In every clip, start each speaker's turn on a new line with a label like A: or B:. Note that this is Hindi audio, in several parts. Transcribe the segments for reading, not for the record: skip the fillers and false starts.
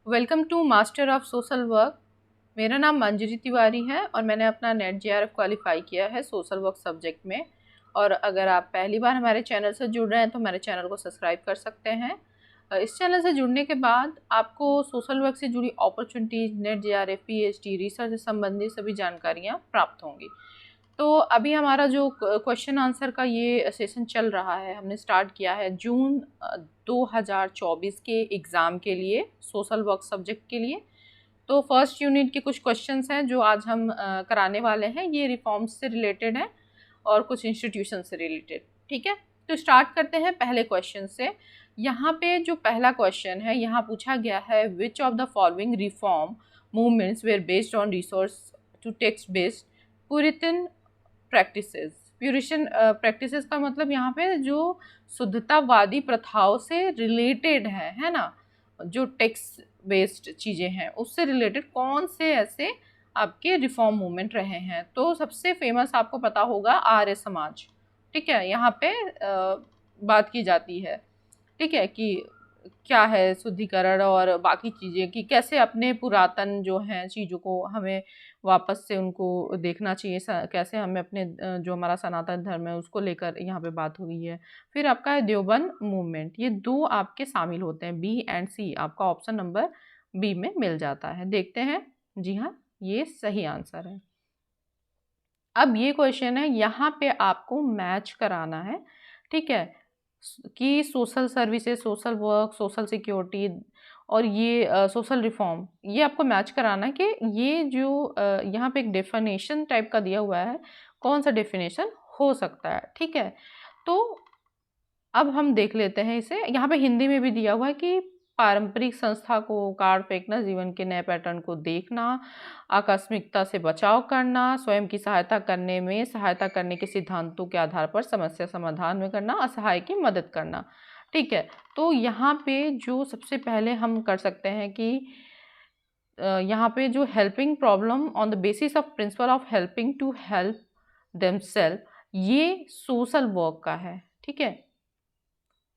A: Welcome to Master of social Work. मेरा नाम मंजरी तिवारी है और मैंने अपना नेट जेआरएफ क्वालिफाई किया है सोशल वर्क सब्जेक्ट में। और अगर आप पहली बार हमारे चैनल से जुड़ रहे हैं तो हमारे चैनल को सब्सक्राइब कर सकते हैं। इस चैनल से जुड़ने के बाद आपको सोशल वर्क से जुड़ी opportunities, net JRF, PhD, research से संबंधित सभी जानकारियाँ प्राप्त होंगी। तो अभी हमारा जो क्वेश्चन आंसर का ये सेशन चल रहा है, हमने स्टार्ट किया है जून 2024 के एग्ज़ाम के लिए, सोशल वर्क सब्जेक्ट के लिए। तो फर्स्ट यूनिट के कुछ क्वेश्चंस हैं जो आज हम कराने वाले हैं। ये रिफॉर्म्स से रिलेटेड है और कुछ इंस्टीट्यूशन से रिलेटेड। ठीक है, तो स्टार्ट करते हैं पहले क्वेश्चन से। यहाँ पे जो पहला क्वेश्चन है, यहाँ पूछा गया है which of the following reform movements were based on resource to text based puritan practices. Puritan practices का मतलब यहाँ पे जो शुद्धतावादी प्रथाओं से रिलेटेड है ना, जो टेक्स्ट बेस्ड चीज़ें हैं उससे रिलेटेड कौन से ऐसे आपके रिफॉर्म मूवमेंट रहे हैं। तो सबसे फेमस आपको पता होगा आर्य समाज। ठीक है, यहाँ पे बात की जाती है, ठीक है, कि क्या है शुद्धिकरण और बाकी चीज़ें, कि कैसे अपने पुरातन जो हैं चीज़ों को हमें वापस से उनको देखना चाहिए, कैसे हमें अपने जो हमारा सनातन धर्म है उसको लेकर यहाँ पे बात हुई है। फिर आपका है देवबंद मूवमेंट। ये दो आपके शामिल होते हैं, बी एंड सी। आपका ऑप्शन नंबर बी में मिल जाता है। देखते हैं, जी हाँ, ये सही आंसर है। अब ये क्वेश्चन है, यहाँ पे आपको मैच कराना है, ठीक है, कि social services, social work, social security और ये सोशल रिफॉर्म, ये आपको मैच कराना है कि ये जो यहाँ पे एक डेफिनेशन टाइप का दिया हुआ है, कौन सा डेफिनेशन हो सकता है। ठीक है, तो अब हम देख लेते हैं इसे। यहाँ पे हिंदी में भी दिया हुआ है कि पारंपरिक संस्था को कार्ड फेंकना, जीवन के नए पैटर्न को देखना, आकस्मिकता से बचाव करना, स्वयं की सहायता करने में सहायता करने के सिद्धांतों के आधार पर समस्या समाधान में करना, असहाय की मदद करना। ठीक है, तो यहाँ पे जो सबसे पहले हम कर सकते हैं कि यहाँ पे जो helping problem on the basis of principle of helping to help themselves, ये सोशल वर्क का है। ठीक है,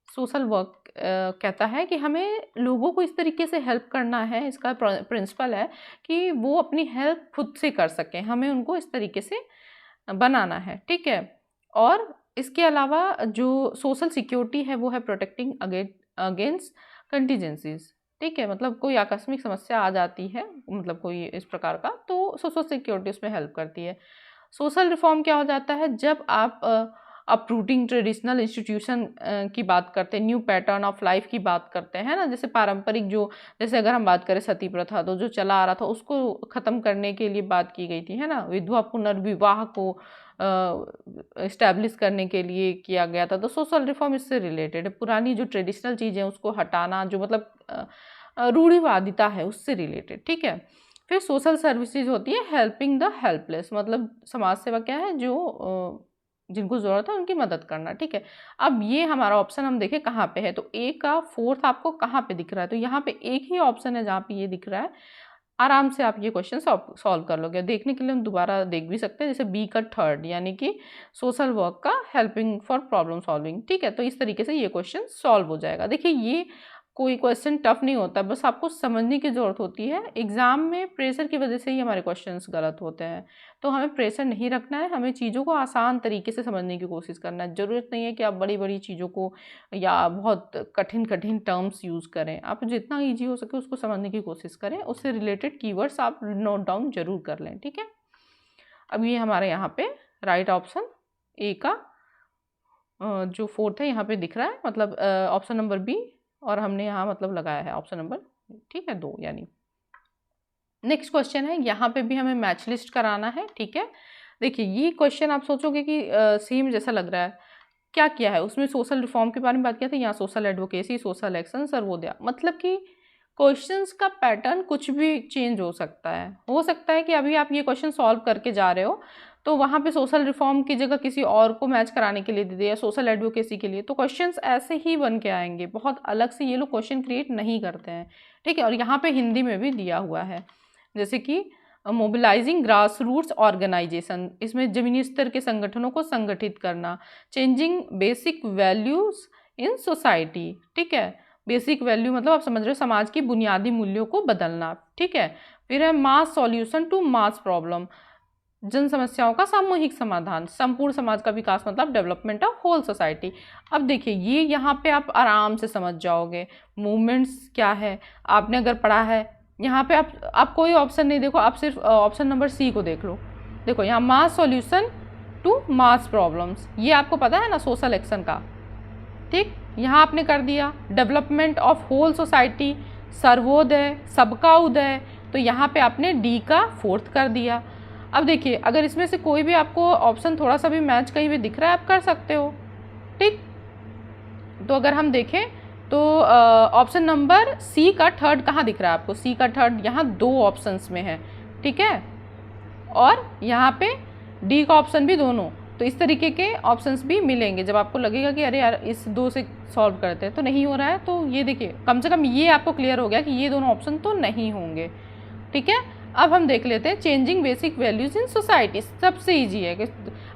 A: सोशल वर्क कहता है कि हमें लोगों को इस तरीके से हेल्प करना है, इसका प्रिंसिपल है कि वो अपनी हेल्प खुद से कर सकें, हमें उनको इस तरीके से बनाना है। ठीक है, और इसके अलावा जो सोशल सिक्योरिटी है वो है प्रोटेक्टिंग अगेंस्ट कंटीजेंसीज। ठीक है, मतलब कोई आकस्मिक समस्या आ जाती है, मतलब कोई इस प्रकार का, तो सोशल सिक्योरिटी उसमें हेल्प करती है। सोशल रिफॉर्म क्या हो जाता है, जब आप अपरूटिंग ट्रेडिशनल इंस्टीट्यूशन की बात करते हैं, न्यू पैटर्न ऑफ लाइफ की बात करते हैं ना, जैसे पारंपरिक जो, जैसे अगर हम बात करें सती प्रथा, तो जो चला आ रहा था उसको ख़त्म करने के लिए बात की गई थी, है ना, विधवा पुनर्विवाह को इस्टेब्लिश करने के लिए किया गया था। तो सोशल रिफॉर्म इससे रिलेटेड है, पुरानी जो ट्रेडिशनल चीज़ें उसको हटाना, जो मतलब रूढ़िवादिता है उससे रिलेटेड। ठीक है, फिर सोशल सर्विसेज होती है हेल्पिंग द हेल्पलेस, मतलब समाज सेवा क्या है, जो जिनको ज़रूरत है उनकी मदद करना। ठीक है, अब ये हमारा ऑप्शन हम देखें कहाँ पे है, तो ए का फोर्थ आपको कहाँ पे दिख रहा है, तो यहाँ पे एक ही ऑप्शन है जहाँ पे ये दिख रहा है। आराम से आप ये क्वेश्चन सॉल्व कर लोगे। देखने के लिए हम दोबारा देख भी सकते हैं, जैसे बी का थर्ड, यानी कि सोशल वर्क का हेल्पिंग फॉर प्रॉब्लम सॉल्विंग। ठीक है, तो इस तरीके से ये क्वेश्चन सॉल्व हो जाएगा। देखिए, ये कोई क्वेश्चन टफ नहीं होता, बस आपको समझने की ज़रूरत होती है। एग्ज़ाम में प्रेशर की वजह से ही हमारे क्वेश्चंस गलत होते हैं, तो हमें प्रेशर नहीं रखना है, हमें चीज़ों को आसान तरीके से समझने की कोशिश करना है। ज़रूरत नहीं है कि आप बड़ी बड़ी चीज़ों को या बहुत कठिन कठिन टर्म्स यूज़ करें, आप जितना ईजी हो सके उसको समझने की कोशिश करें, उससे रिलेटेड कीवर्ड्स आप नोट डाउन जरूर कर लें। ठीक है, अब ये हमारे यहाँ पे राइट ऑप्शन ए का जो फोर्थ है यहाँ पे दिख रहा है, मतलब ऑप्शन नंबर बी, और हमने यहाँ मतलब लगाया है ऑप्शन नंबर, ठीक है, 2 यानी। नेक्स्ट क्वेश्चन है, यहाँ पे भी हमें मैच लिस्ट कराना है। ठीक है, देखिए ये क्वेश्चन आप सोचोगे कि सेम जैसा लग रहा है, क्या किया है उसमें, सोशल रिफॉर्म के बारे में बात किया था, यहाँ सोशल एडवोकेसी, सोशल एक्शन, सर्वोदया, मतलब कि क्वेश्चंस का पैटर्न कुछ भी चेंज हो सकता है। हो सकता है कि अभी आप ये क्वेश्चन सॉल्व करके जा रहे हो तो वहाँ पे सोशल रिफॉर्म की जगह किसी और को मैच कराने के लिए दे दिया, सोशल एडवोकेसी के लिए, तो क्वेश्चंस ऐसे ही बन के आएंगे, बहुत अलग से ये लोग क्वेश्चन क्रिएट नहीं करते हैं। ठीक है, और यहाँ पे हिंदी में भी दिया हुआ है, जैसे कि मोबिलाइजिंग ग्रास रूट्स ऑर्गेनाइजेशन, इसमें जमीनी स्तर के संगठनों को संगठित करना, changing basic values in society. ठीक है, बेसिक वैल्यू मतलब आप समझ रहे हो समाज की बुनियादी मूल्यों को बदलना, ठीक है। फिर है मास सॉल्यूशन टू मास प्रॉब्लम, जन समस्याओं का सामूहिक समाधान, संपूर्ण समाज का विकास मतलब डेवलपमेंट ऑफ होल सोसाइटी। अब देखिए ये यहाँ पे आप आराम से समझ जाओगे मूवमेंट्स क्या है, आपने अगर पढ़ा है। यहाँ पे आप कोई ऑप्शन नहीं देखो, आप सिर्फ ऑप्शन नंबर सी को देख लो। देखो यहाँ मास सॉल्यूशन टू मास प्रॉब्लम्स, ये आपको पता है ना सोशल एक्शन का, ठीक। यहाँ आपने कर दिया development of whole society, Sarvodaya, सबका उदय, तो यहाँ पे आपने डी का फोर्थ कर दिया। अब देखिए अगर इसमें से कोई भी आपको ऑप्शन थोड़ा सा भी मैच कहीं भी दिख रहा है आप कर सकते हो, ठीक। तो अगर हम देखें तो ऑप्शन नंबर सी का थर्ड कहाँ दिख रहा है आपको, सी का थर्ड यहाँ 2 ऑप्शंस में है, ठीक है, और यहाँ पे डी का ऑप्शन भी दोनों। तो इस तरीके के ऑप्शंस भी मिलेंगे जब आपको लगेगा कि अरे यार इस 2 से सॉल्व करते हैं तो नहीं हो रहा है, तो ये देखिए कम से कम ये आपको क्लियर हो गया कि ये दोनों ऑप्शन तो नहीं होंगे, ठीक है। अब हम देख लेते हैं changing basic values in society, सबसे ईजी है कि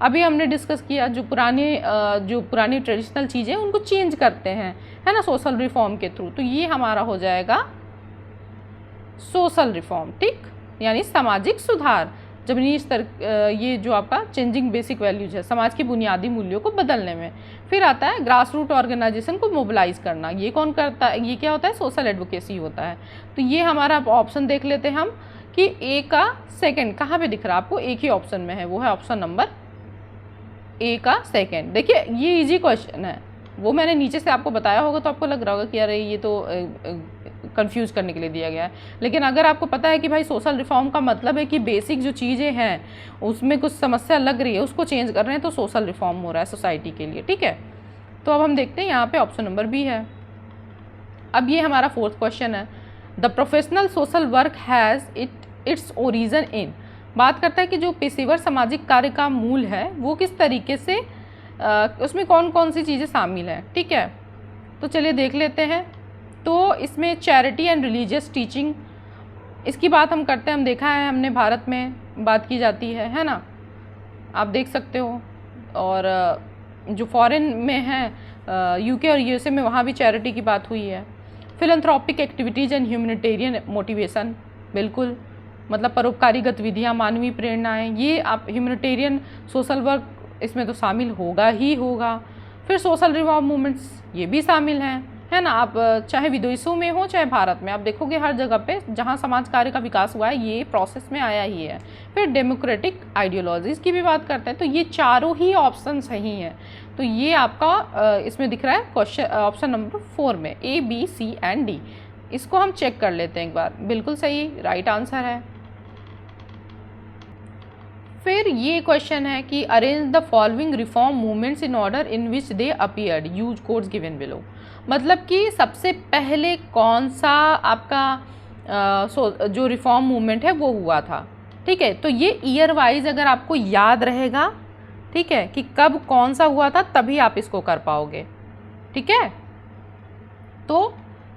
A: अभी हमने डिस्कस किया जो पुरानी ट्रेडिशनल चीज़ें उनको चेंज करते हैं, है ना, सोशल रिफॉर्म के थ्रू। तो ये हमारा हो जाएगा सोशल रिफॉर्म, ठीक, यानी सामाजिक सुधार। जमीनी स्तर ये जो आपका चेंजिंग बेसिक वैल्यूज है समाज की बुनियादी मूल्यों को बदलने में। फिर आता है ग्रास रूट ऑर्गेनाइजेशन को मोबिलाइज करना, ये कौन करता है, ये क्या होता है, सोशल एडवोकेसी होता है। तो ये हमारा ऑप्शन देख लेते हैं हम कि ए का सेकंड कहाँ पे दिख रहा है आपको, एक ही ऑप्शन में है, वो है ऑप्शन नंबर ए का सेकंड। देखिए ये इजी क्वेश्चन है, वो मैंने नीचे से आपको बताया होगा तो आपको लग रहा होगा कि अरे ये तो कंफ्यूज करने के लिए दिया गया है। लेकिन अगर आपको पता है कि भाई सोशल रिफॉर्म का मतलब है कि बेसिक जो चीज़ें हैं उसमें कुछ समस्या लग रही है उसको चेंज कर रहे हैं, तो सोशल रिफॉर्म हो रहा है सोसाइटी के लिए, ठीक है। तो अब हम देखते हैं यहाँ पे ऑप्शन नंबर बी है। अब ये हमारा फोर्थ क्वेश्चन है, the professional social work has its origin इन, बात करता है कि जो पेशेवर सामाजिक कार्य का मूल है वो किस तरीके से उसमें कौन कौन सी चीज़ें शामिल हैं, ठीक है। तो चलिए देख लेते हैं। तो इसमें चैरिटी एंड रिलीजियस टीचिंग, इसकी बात हम करते हैं, हम देखा है हमने भारत में बात की जाती है ना, आप देख सकते हो। और जो फॉरेन में है यूके और यूएसए में, वहाँ भी चैरिटी की बात हुई है। Philanthropic activities and humanitarian motivation, बिल्कुल, मतलब परोपकारी गतिविधियाँ, मानवीय प्रेरणाएँ, ये आप ह्यूमैनिटेरियन सोशल वर्क इसमें तो शामिल होगा ही होगा। फिर सोशल रिफॉर्म मूवमेंट्स ये भी शामिल हैं, है ना। आप चाहे विदेशों में हो चाहे भारत में, आप देखोगे हर जगह पे जहाँ समाज कार्य का विकास हुआ है ये प्रोसेस में आया ही है। फिर डेमोक्रेटिक आइडियोलॉजीज़ की भी बात करते हैं, तो ये चारों ही ऑप्शन सही हैं। तो ये आपका इसमें दिख रहा है क्वेश्चन ऑप्शन नंबर 4 में, A B C and D. इसको हम चेक कर लेते हैं एक बार, बिल्कुल सही राइट आंसर है। फिर ये क्वेश्चन है कि arrange the following reform movements in order in which they appeared, use codes given below. मतलब कि सबसे पहले कौन सा आपका जो रिफॉर्म मूवमेंट है वो हुआ था, ठीक है। तो ये ईयर वाइज अगर आपको याद रहेगा, ठीक है, कि कब कौन सा हुआ था, तभी आप इसको कर पाओगे, ठीक है। तो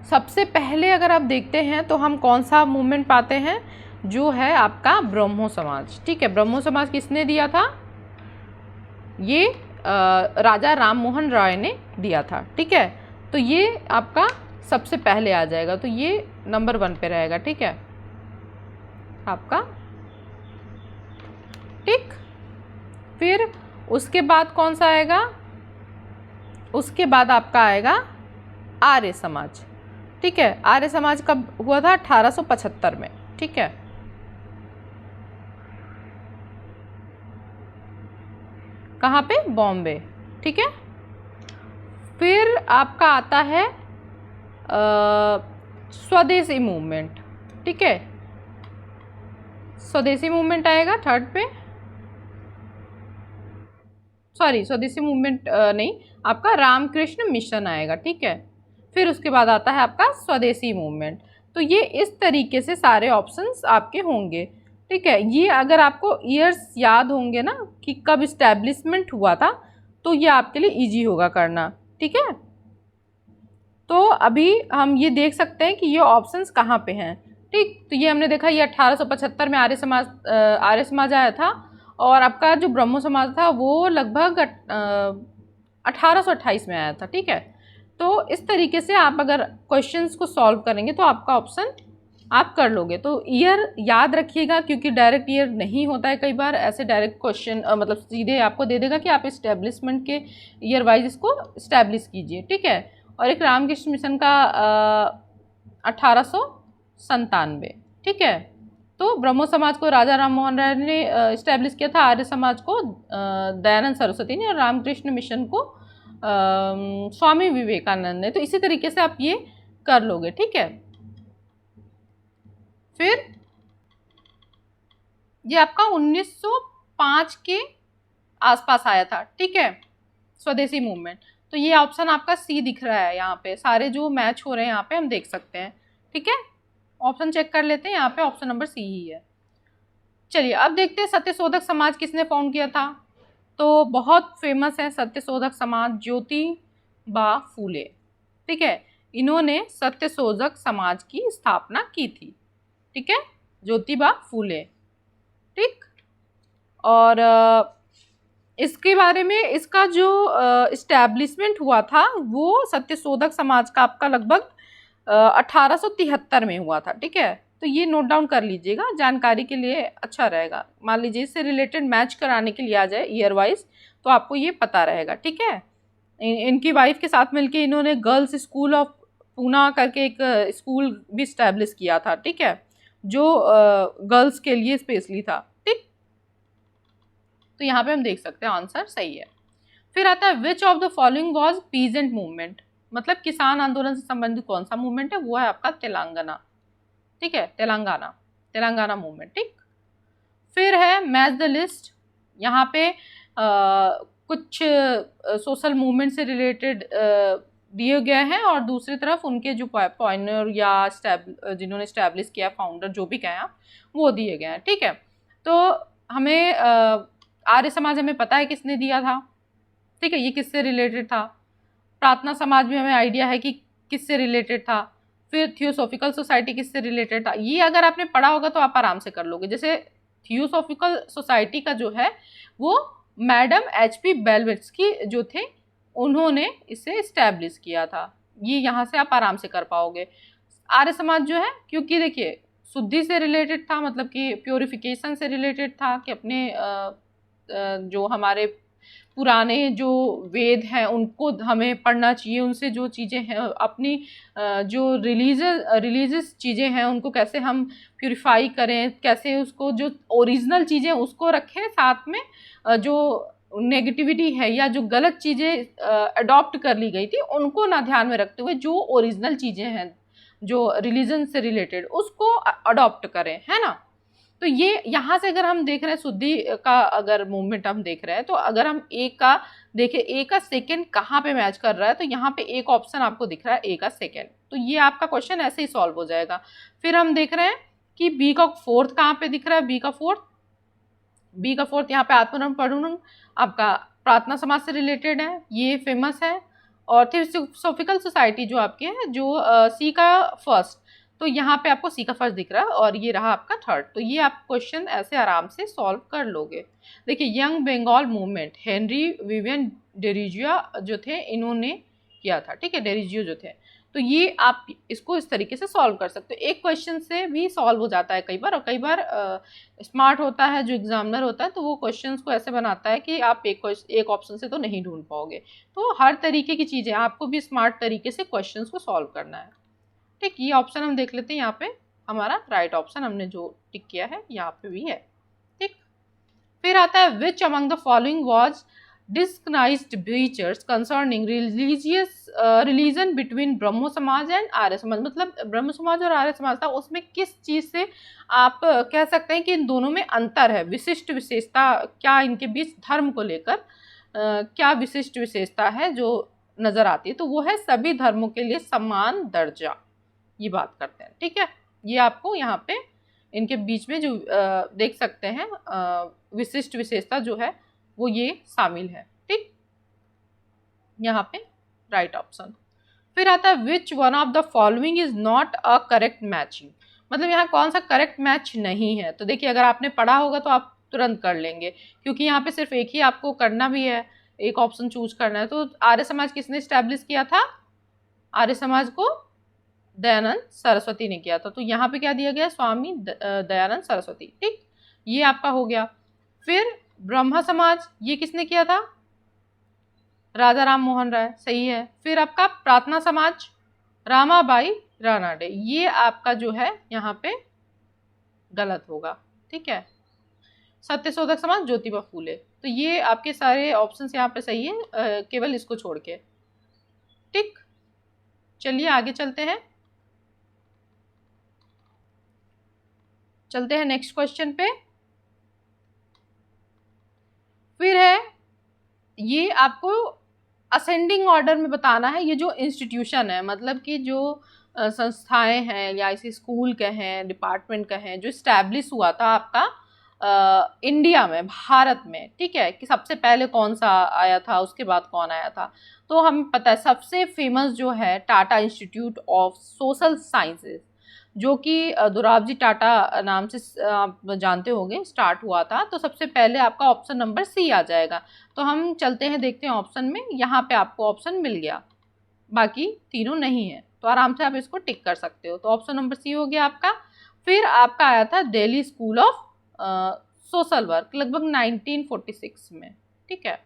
A: सबसे पहले अगर आप देखते हैं तो हम कौन सा मूवमेंट पाते हैं, जो है आपका ब्रह्मो समाज, ठीक है। ब्रह्मो समाज किसने दिया था, ये राजा राम मोहन राय ने दिया था, ठीक है। तो ये आपका सबसे पहले आ जाएगा, तो ये नंबर 1 पे रहेगा, ठीक है आपका, ठीक। फिर उसके बाद कौन सा आएगा, उसके बाद आपका आएगा आर्य समाज, ठीक है। आर्य समाज कब हुआ था, 1875 में, ठीक है। कहाँ पे, बॉम्बे, ठीक है। फिर आपका आता है स्वदेशी मूवमेंट, ठीक है। स्वदेशी मूवमेंट आएगा 3rd पे, सॉरी स्वदेशी मूवमेंट नहीं, आपका रामकृष्ण मिशन आएगा, ठीक है। फिर उसके बाद आता है आपका स्वदेशी मूवमेंट। तो ये इस तरीके से सारे ऑप्शंस आपके होंगे, ठीक है। ये अगर आपको ईयर्स याद होंगे ना कि कब इस्टेब्लिशमेंट हुआ था, तो ये आपके लिए इजी होगा करना, ठीक है। तो अभी हम ये देख सकते हैं कि ये ऑप्शंस कहाँ पे हैं, ठीक। तो ये हमने देखा, ये 1875 में आर्य समाज आया था, और आपका जो ब्रह्मो समाज था वो लगभग 1828 में आया था, ठीक है। तो इस तरीके से आप अगर क्वेश्चंस को सॉल्व करेंगे तो आपका ऑप्शन आप कर लोगे। तो ईयर याद रखिएगा, क्योंकि डायरेक्ट ईयर नहीं होता है, कई बार ऐसे डायरेक्ट क्वेश्चन मतलब सीधे आपको दे देगा कि आप इस्टेब्लिशमेंट के ईयर वाइज इसको इस्टेब्लिश कीजिए, ठीक है। और एक रामकृष्ण मिशन का 1897, ठीक है। तो ब्रह्मो समाज को राजा राम मोहन राय ने इस्टेब्लिश किया था, आर्य समाज को दयानंद सरस्वती ने, और रामकृष्ण मिशन को स्वामी विवेकानंद ने। तो इसी तरीके से आप ये कर लोगे, ठीक है। फिर ये आपका 1905 के आसपास आया था, ठीक है, स्वदेशी मूवमेंट। तो ये ऑप्शन आपका सी दिख रहा है, यहाँ पे सारे जो मैच हो रहे हैं यहाँ पे हम देख सकते हैं, ठीक है। ऑप्शन चेक कर लेते हैं, यहाँ पे ऑप्शन नंबर सी ही है। चलिए अब देखते हैं सत्यशोधक समाज किसने फाउंड किया था। तो बहुत फेमस है सत्यशोधक समाज, ज्योतिबा फूले, ठीक है। इन्होंने सत्यशोधक समाज की स्थापना की थी, ठीक है, ज्योतिबा फूले, ठीक। और इसके बारे में, इसका जो इस्टेब्लिशमेंट हुआ था वो सत्यशोधक समाज का आपका लगभग 1873 में हुआ था, ठीक है। तो ये नोट डाउन कर लीजिएगा, जानकारी के लिए अच्छा रहेगा। मान लीजिए इससे रिलेटेड मैच कराने के लिए आ जाए ईयर वाइज, तो आपको ये पता रहेगा, ठीक है। इनकी वाइफ के साथ मिलके इन्होंने गर्ल्स स्कूल ऑफ पूना करके एक स्कूल भी इस्टेब्लिश किया था, ठीक है, जो गर्ल्स के लिए स्पेशली था, ठीक। तो यहाँ पे हम देख सकते हैं आंसर सही है। फिर आता है which of the following was peasant movement, मतलब किसान आंदोलन से संबंधित कौन सा मूवमेंट है, वो है आपका तेलंगाना, ठीक है, तेलंगाना मूवमेंट, ठीक। फिर है मैच द लिस्ट, यहाँ पे कुछ सोशल मूवमेंट से रिलेटेड दिए गए हैं, और दूसरी तरफ उनके जो पॉइनर या जिन्होंने स्टैब्लिश किया, फाउंडर जो भी कहें आप, वो दिए गए हैं, ठीक है। तो हमें आर्य समाज हमें पता है किसने दिया था, ठीक है, ये किससे रिलेटेड था। प्रार्थना समाज भी हमें आइडिया है कि किससे रिलेटेड था। फिर थियोसॉफिकल सोसाइटी किससे रिलेटेड था, ये अगर आपने पढ़ा होगा तो आप आराम से कर लोगे। जैसे थियोसॉफिकल सोसाइटी का जो है वो मैडम HP बेल्वेट्स्की जो थे, उन्होंने इसे इस्टेब्लिश किया था, ये यहाँ से आप आराम से कर पाओगे। आर्य समाज जो है, क्योंकि देखिए शुद्धि से रिलेटेड था, मतलब कि प्योरिफिकेशन से रिलेटेड था, कि अपने जो हमारे पुराने जो वेद हैं उनको हमें पढ़ना चाहिए, उनसे जो चीज़ें हैं अपनी जो रिलीजियस चीज़ें हैं उनको कैसे हम प्यूरिफाई करें, कैसे उसको जो ओरिजिनल चीज़ें उसको रखें, साथ में जो नेगेटिविटी है या जो गलत चीज़ें अडॉप्ट कर ली गई थी उनको ना ध्यान में रखते हुए जो ओरिजिनल चीज़ें हैं जो रिलीजन से रिलेटेड उसको अडॉप्ट करें, है ना। तो ये यहाँ से अगर हम देख रहे हैं शुद्धि का अगर मूवमेंट हम देख रहे हैं, तो अगर हम ए का देखें, ए का सेकेंड कहाँ पे मैच कर रहा है, तो यहाँ पे एक ऑप्शन आपको दिख रहा है ए का सेकेंड, तो ये आपका क्वेश्चन ऐसे ही सॉल्व हो जाएगा। फिर हम देख रहे हैं कि बी का फोर्थ कहाँ पे दिख रहा है, बी का फोर्थ यहाँ पे आत्मनम पढ़ुनम आपका प्रार्थना समाज से रिलेटेड है, ये फेमस है। और थियोसॉफिकल सोसाइटी जो आपके है जो सी का फर्स्ट, तो यहाँ पे आपको सी का फर्स्ट दिख रहा है, और ये रहा आपका थर्ड। तो ये आप क्वेश्चन ऐसे आराम से सॉल्व कर लोगे। देखिए young Bengal movement Henry Vivian Derozio जो थे इन्होंने किया था, ठीक है, डेरिजियो जो थे। तो ये आप इसको इस तरीके से सॉल्व कर सकते हो, एक क्वेश्चन से भी सॉल्व हो जाता है कई बार। और कई बार स्मार्ट होता है जो एग्जामिनर होता है, तो वो क्वेश्चंस को ऐसे बनाता है कि आप एक ऑप्शन से तो नहीं ढूंढ पाओगे। तो हर तरीके की चीज़ें आपको भी स्मार्ट तरीके से क्वेश्चंस को सॉल्व करना है, ठीक। ये ऑप्शन हम देख लेते हैं, यहाँ पे हमारा राइट ऑप्शन हमने जो टिक किया है यहाँ पे भी है, ठीक। फिर आता है which among the following was distinguished features concerning religion between Brahmo Samaj and Arya Samaj, मतलब ब्रह्म समाज और आर्य समाज था, उसमें किस चीज़ से आप कह सकते हैं कि इन दोनों में अंतर है, विशिष्ट विशेषता क्या इनके बीच धर्म को लेकर क्या विशिष्ट विशेषता है जो नज़र आती है, तो वो है सभी धर्मों के लिए समान दर्जा, ये बात करते हैं, ठीक है। ये आपको यहाँ पे इनके बीच में जो देख सकते हैं विशिष्ट विशेषता जो है वो ये शामिल है, ठीक, यहाँ पे राइट ऑप्शन। फिर आता है which one of the following is not a correct matching, मतलब यहाँ कौन सा करेक्ट मैच नहीं है। तो देखिए अगर आपने पढ़ा होगा तो आप तुरंत कर लेंगे, क्योंकि यहाँ पे सिर्फ एक ही आपको करना भी है, एक ऑप्शन चूज करना है। तो आर्य समाज किसने स्टैब्लिश किया था, आर्य समाज को दयानंद सरस्वती ने किया था। तो यहाँ पे क्या दिया गया, स्वामी दयानंद सरस्वती। ठीक, ये आपका हो गया। फिर ब्रह्म समाज, ये किसने किया था, राजा राम मोहन राय, सही है। फिर आपका प्रार्थना समाज, रामाबाई रानाडे, ये आपका जो है यहाँ पे गलत होगा। ठीक है। सत्यशोधक समाज, ज्योतिबा फूले। तो ये आपके सारे ऑप्शंस यहाँ पे सही है, केवल इसको छोड़ के। ठीक, चलिए आगे चलते हैं नेक्स्ट क्वेश्चन पे। फिर है, ये आपको असेंडिंग ऑर्डर में बताना है। ये जो इंस्टीट्यूशन है, मतलब कि जो संस्थाएं हैं या इसे स्कूल कहें, डिपार्टमेंट कहें, जो इस्टेब्लिश हुआ था आपका इंडिया में, भारत में, ठीक है, कि सबसे पहले कौन सा आया था, उसके बाद कौन आया था। तो हमें पता है सबसे फेमस जो है Tata institute of social sciences, जो कि दोराबजी टाटा नाम से आप जानते होंगे, स्टार्ट हुआ था। तो सबसे पहले आपका ऑप्शन नंबर सी आ जाएगा। तो हम चलते हैं, देखते हैं ऑप्शन में। यहाँ पे आपको ऑप्शन मिल गया, बाकी तीनों नहीं है, तो आराम से आप इसको टिक कर सकते हो। तो ऑप्शन नंबर सी हो गया आपका। फिर आपका आया था Delhi school of social work, लगभग 1946 में। ठीक है।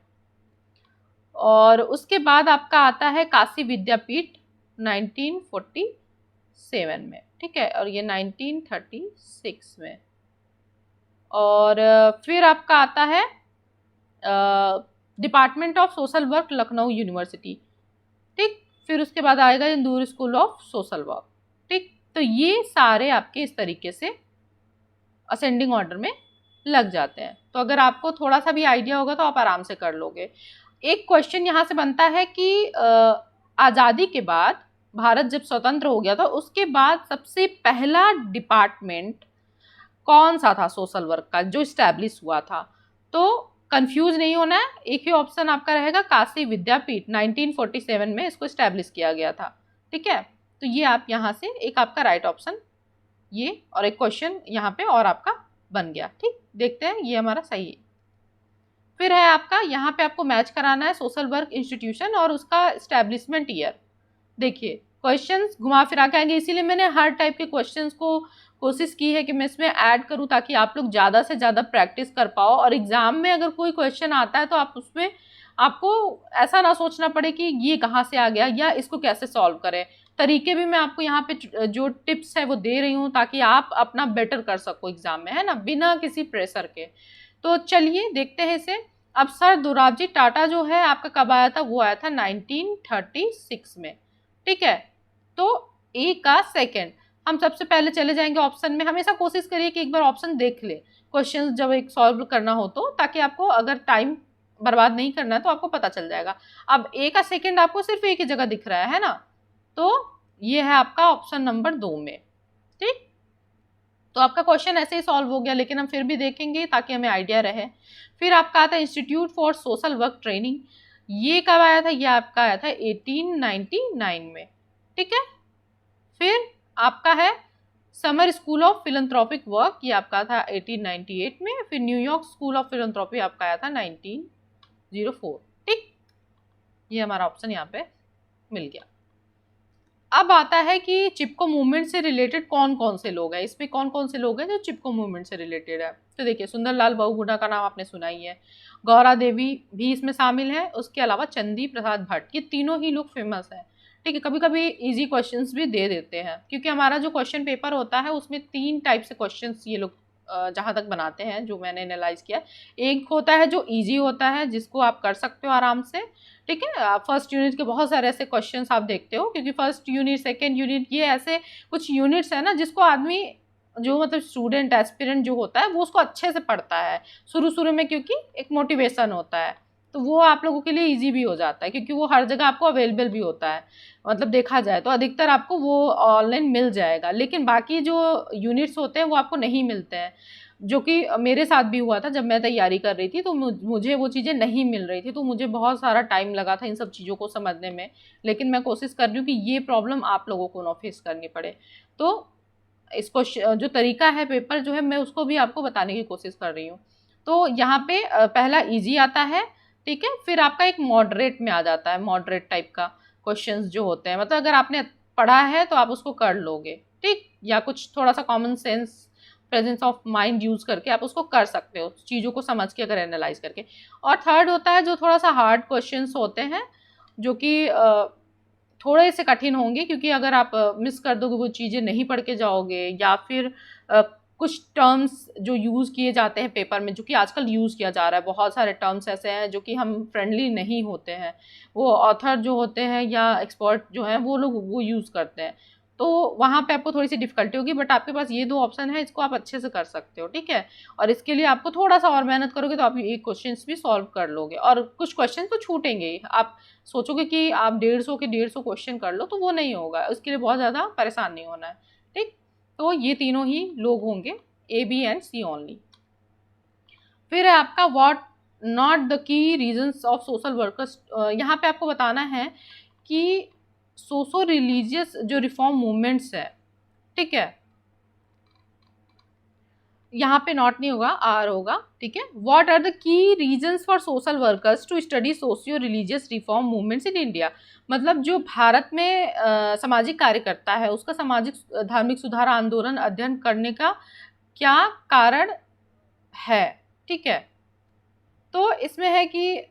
A: और उसके बाद आपका आता है काशी विद्यापीठ 1947 में। ठीक है, और ये 1936 में। और फिर आपका आता है department of social work, Lucknow university. ठीक, फिर उसके बाद आएगा Indore school of social work. ठीक, तो ये सारे आपके इस तरीके से असेंडिंग ऑर्डर में लग जाते हैं। तो अगर आपको थोड़ा सा भी आइडिया होगा तो आप आराम से कर लोगे। एक क्वेश्चन यहाँ से बनता है कि आज़ादी के बाद, भारत जब स्वतंत्र हो गया था, उसके बाद सबसे पहला डिपार्टमेंट कौन सा था सोशल वर्क का जो इस्टेब्लिश हुआ था। तो कंफ्यूज नहीं होना है, एक ही ऑप्शन आपका रहेगा, काशी विद्यापीठ 1947 में इसको इस्टेब्लिश किया गया था। ठीक है, तो ये आप यहाँ से एक आपका राइट ऑप्शन ये, और एक क्वेश्चन यहाँ पे और आपका बन गया। ठीक, देखते हैं ये हमारा सही है। फिर है आपका, यहाँ पे आपको मैच कराना है सोशल वर्क इंस्टीट्यूशन और उसका इस्टेब्लिशमेंट ईयर। देखिए क्वेश्चंस घुमा फिरा के आएंगे, इसीलिए मैंने हर टाइप के क्वेश्चंस को कोशिश की है कि मैं इसमें ऐड करूं, ताकि आप लोग ज़्यादा से ज़्यादा प्रैक्टिस कर पाओ। और एग्जाम में अगर कोई क्वेश्चन आता है तो आप उसमें आपको ऐसा ना सोचना पड़े कि ये कहाँ से आ गया या इसको कैसे सॉल्व करें। तरीके भी मैं आपको यहाँ पे जो टिप्स है वो दे रही हूँ, ताकि आप अपना बेटर कर सको एग्जाम में, है ना, बिना किसी प्रेशर के। तो चलिए देखते हैं इसे। अब सर दोराबजी टाटा जो है आपका कब आया था, वो आया था 1936 में। ठीक है, तो ए का सेकंड। हम सबसे पहले चले जाएंगे ऑप्शन में। हमेशा कोशिश करिए कि एक बार ऑप्शन देख ले क्वेश्चन जब एक सॉल्व करना हो तो, ताकि आपको अगर टाइम बर्बाद नहीं करना है तो आपको पता चल जाएगा। अब ए का सेकंड आपको सिर्फ एक ही जगह दिख रहा है ना, तो ये है आपका ऑप्शन नंबर 2 में। ठीक, तो आपका क्वेश्चन ऐसे ही सॉल्व हो गया, लेकिन हम फिर भी देखेंगे ताकि हमें आइडिया रहे। फिर आपका आता है institute for social work training. ये कब आया था, ये आपका आया था 1899 में। ठीक है। फिर आपका है समर स्कूल ऑफ फिलंथ्रोपिक वर्क, ये आपका था 1898 में। फिर न्यूयॉर्क स्कूल ऑफ फिलंथ्रोपी आपका आया था 1904। ठीक, ये हमारा ऑप्शन यहाँ पे मिल गया। अब आता है कि चिपको मूवमेंट से रिलेटेड कौन कौन से लोग हैं, इसमें कौन कौन से लोग हैं जो चिपको मूवमेंट से रिलेटेड है। तो देखिए सुंदरलाल बहुगुणा का नाम आपने सुना ही है, गौरा देवी भी इसमें शामिल है, उसके अलावा चंदी प्रसाद भट्ट, ये तीनों ही लोग फेमस हैं। ठीक है, कभी कभी इजी क्वेश्चंस भी दे देते हैं, क्योंकि हमारा जो क्वेश्चन पेपर होता है उसमें 3 टाइप से क्वेश्चंस ये लोग जहाँ तक बनाते हैं, जो मैंने एनालाइज किया। एक होता है जो इजी होता है, जिसको आप कर सकते हो आराम से। ठीक है, फर्स्ट यूनिट के बहुत सारे ऐसे क्वेश्चंस आप देखते हो, क्योंकि फर्स्ट यूनिट, सेकेंड यूनिट, ये ऐसे कुछ यूनिट्स है ना जिसको आदमी जो मतलब स्टूडेंट एस्पिरेंट जो होता है वो उसको अच्छे से पढ़ता है शुरू शुरू में, क्योंकि एक मोटिवेशन होता है। तो वो आप लोगों के लिए इजी भी हो जाता है, क्योंकि वो हर जगह आपको अवेलेबल भी होता है। मतलब देखा जाए तो अधिकतर आपको वो ऑनलाइन मिल जाएगा, लेकिन बाकी जो यूनिट्स होते हैं वो आपको नहीं मिलते हैं, जो कि मेरे साथ भी हुआ था जब मैं तैयारी कर रही थी। तो मुझे वो चीज़ें नहीं मिल रही थी, तो मुझे बहुत सारा टाइम लगा था इन सब चीज़ों को समझने में। लेकिन मैं कोशिश कर रही हूँ कि ये प्रॉब्लम आप लोगों को ना फेस करनी पड़े। तो इसको जो तरीका है पेपर जो है, मैं उसको भी आपको बताने की कोशिश कर रही हूँ। तो यहाँ पे पहला ईजी आता है। ठीक है, फिर आपका एक मॉडरेट में आ जाता है, मॉडरेट टाइप का। क्वेश्चंस जो होते हैं, मतलब अगर आपने पढ़ा है तो आप उसको कर लोगे, ठीक, या कुछ थोड़ा सा common sense presence of mind use करके आप उसको कर सकते हो, चीज़ों को समझ के अगर एनालाइज करके। और थर्ड होता है जो थोड़ा सा हार्ड क्वेश्चंस होते हैं, जो कि थोड़े से कठिन होंगे, क्योंकि अगर आप मिस कर दोगे, वो चीज़ें नहीं पढ़ के जाओगे, या फिर कुछ टर्म्स जो यूज़ किए जाते हैं पेपर में, जो कि आजकल यूज़ किया जा रहा है, बहुत सारे टर्म्स ऐसे हैं जो कि हम फ्रेंडली नहीं होते हैं, वो ऑथर जो होते हैं या एक्सपर्ट जो हैं वो लोग वो यूज़ करते हैं, तो वहाँ पे आपको थोड़ी सी डिफिकल्टी होगी। बट आपके पास ये 2 ऑप्शन है, इसको आप अच्छे से कर सकते हो, ठीक है। और इसके लिए आपको थोड़ा सा और मेहनत करोगे तो आप ये क्वेश्चंस भी सॉल्व कर लोगे, और कुछ क्वेश्चन तो छूटेंगे ही। आप सोचोगे कि आप 150 के 150 क्वेश्चन कर लो, तो वो नहीं होगा, उसके लिए बहुत ज़्यादा परेशान नहीं होना है, ठीक। तो ये तीनों ही लोग होंगे, ए, बी एंड सी ओनली। फिर है आपका what not the key reasons of social workers. यहाँ पे आपको बताना है कि सोशो रिलीजियस जो रिफॉर्म मूवमेंट्स है, ठीक है, यहाँ पे नॉट नहीं होगा, आर होगा, ठीक है। What are the key reasons for social workers to study socio religious reform movements in India. मतलब जो भारत में सामाजिक कार्यकर्ता है, उसका सामाजिक धार्मिक सुधार आंदोलन अध्ययन करने का क्या कारण है, ठीक है। तो इसमें है कि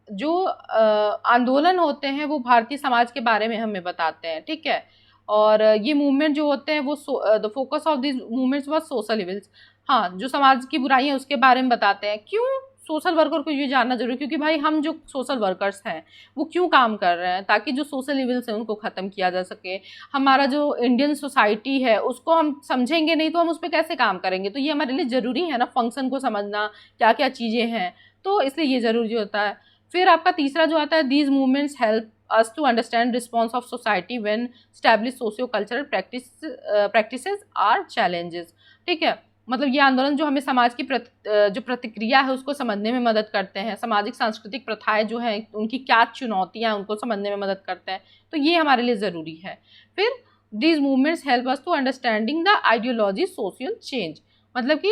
A: जो आंदोलन होते हैं वो भारतीय समाज के बारे में हमें बताते हैं, ठीक है। और ये मूवमेंट जो होते हैं वो the focus of this movements was social evils. हाँ, जो समाज की बुराई है उसके बारे में बताते हैं। क्यों सोशल वर्कर को ये जानना जरूरी, क्योंकि भाई हम जो सोशल वर्कर्स हैं वो क्यों काम कर रहे हैं, ताकि जो सोशल इविल्स हैं उनको ख़त्म किया जा सके। हमारा जो इंडियन सोसाइटी है उसको हम समझेंगे नहीं तो हम उस पर कैसे काम करेंगे, तो ये हमारे लिए ज़रूरी है ना, फंक्शन को समझना, क्या क्या चीज़ें हैं, तो इसलिए ये ज़रूरी होता है। फिर आपका तीसरा जो आता है, these movements help us to understand response of society when established socio-cultural practices are challenges, ठीक है। मतलब ये आंदोलन जो हमें समाज की जो प्रतिक्रिया है उसको समझने में मदद करते हैं, सामाजिक सांस्कृतिक प्रथाएं जो हैं उनकी क्या चुनौतियां हैं उनको समझने में मदद करते हैं, तो ये हमारे लिए ज़रूरी है। फिर these movements help us to understanding the ideology social change, मतलब कि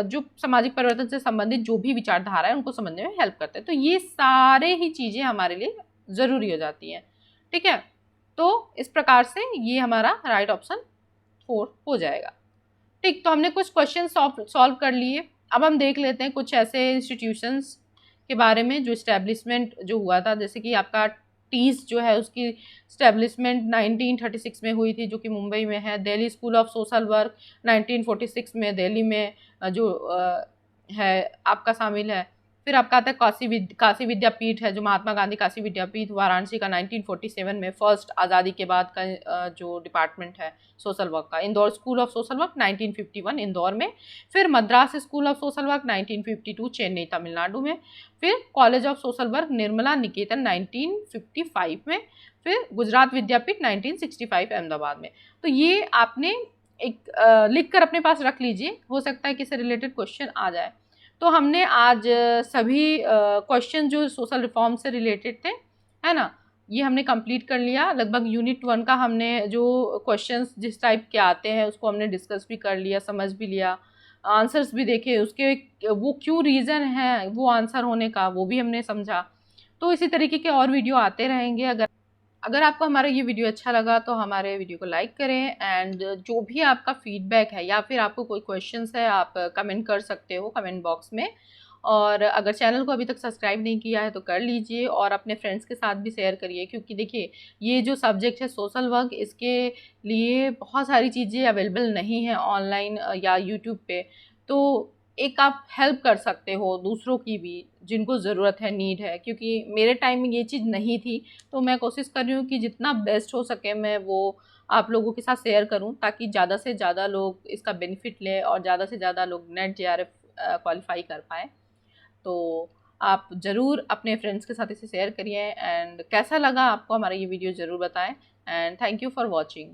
A: जो सामाजिक परिवर्तन से संबंधित जो भी विचारधारा है उनको समझने में हेल्प करते हैं। तो ये सारे ही चीज़ें हमारे लिए ज़रूरी हो जाती हैं, ठीक है। तो इस प्रकार से ये हमारा राइट ऑप्शन 4 हो जाएगा, ठीक। तो हमने कुछ क्वेश्चन सॉल्व कर लिए। अब हम देख लेते हैं कुछ ऐसे इंस्टीट्यूशंस के बारे में जो इस्टेब्लिशमेंट जो हुआ था, जैसे कि आपका टीस जो है उसकी इस्टेब्लिशमेंट 1936 में हुई थी, जो कि मुंबई में है। Delhi school of social work 1946 में दिल्ली में जो है आपका शामिल है। फिर आपका आता है काशी विद्यापीठ है, जो महात्मा गांधी काशी विद्यापीठ वाराणसी का 1947 में फर्स्ट आज़ादी के बाद का जो डिपार्टमेंट है सोशल वर्क का। Indore school of social work 1951 Indore में। फिर Madras school of social work 1952 Chennai Tamil Nadu में। फिर college of social work Nirmala Niketan 1955 में। फिर गुजरात विद्यापीठ 1965 अहमदाबाद में। तो ये आपने एक लिख कर अपने पास रख लीजिए, हो सकता है कि इससे रिलेटेड क्वेश्चन आ जाए। तो हमने आज सभी क्वेश्चन जो सोशल रिफॉर्म से रिलेटेड थे, है ना, ये हमने कंप्लीट कर लिया। लगभग यूनिट 1 का हमने जो क्वेश्चंस जिस टाइप के आते हैं उसको हमने डिस्कस भी कर लिया, समझ भी लिया, आंसर्स भी देखे, उसके वो क्यों रीज़न है वो आंसर होने का वो भी हमने समझा। तो इसी तरीके के और वीडियो आते रहेंगे। अगर आपको हमारा ये वीडियो अच्छा लगा तो हमारे वीडियो को लाइक करें, एंड जो भी आपका फीडबैक है या फिर आपको कोई क्वेश्चंस है आप कमेंट कर सकते हो कमेंट बॉक्स में। और अगर चैनल को अभी तक सब्सक्राइब नहीं किया है तो कर लीजिए, और अपने फ्रेंड्स के साथ भी शेयर करिए, क्योंकि देखिए ये जो सब्जेक्ट है सोशल वर्क, इसके लिए बहुत सारी चीज़ें अवेलेबल नहीं है ऑनलाइन या यूट्यूब पे। तो एक आप हेल्प कर सकते हो दूसरों की भी जिनको ज़रूरत है, नीड है, क्योंकि मेरे टाइम में ये चीज़ नहीं थी। तो मैं कोशिश कर रही हूँ कि जितना बेस्ट हो सके मैं वो आप लोगों के साथ शेयर करूँ, ताकि ज़्यादा से ज़्यादा लोग इसका बेनिफिट लें और ज़्यादा से ज़्यादा लोग नेट JRF क्वालिफाई कर पाएँ। तो आप ज़रूर अपने फ्रेंड्स के साथ इसे शेयर करिए, एंड कैसा लगा आपको हमारा ये वीडियो ज़रूर बताएं, and thank you for watching.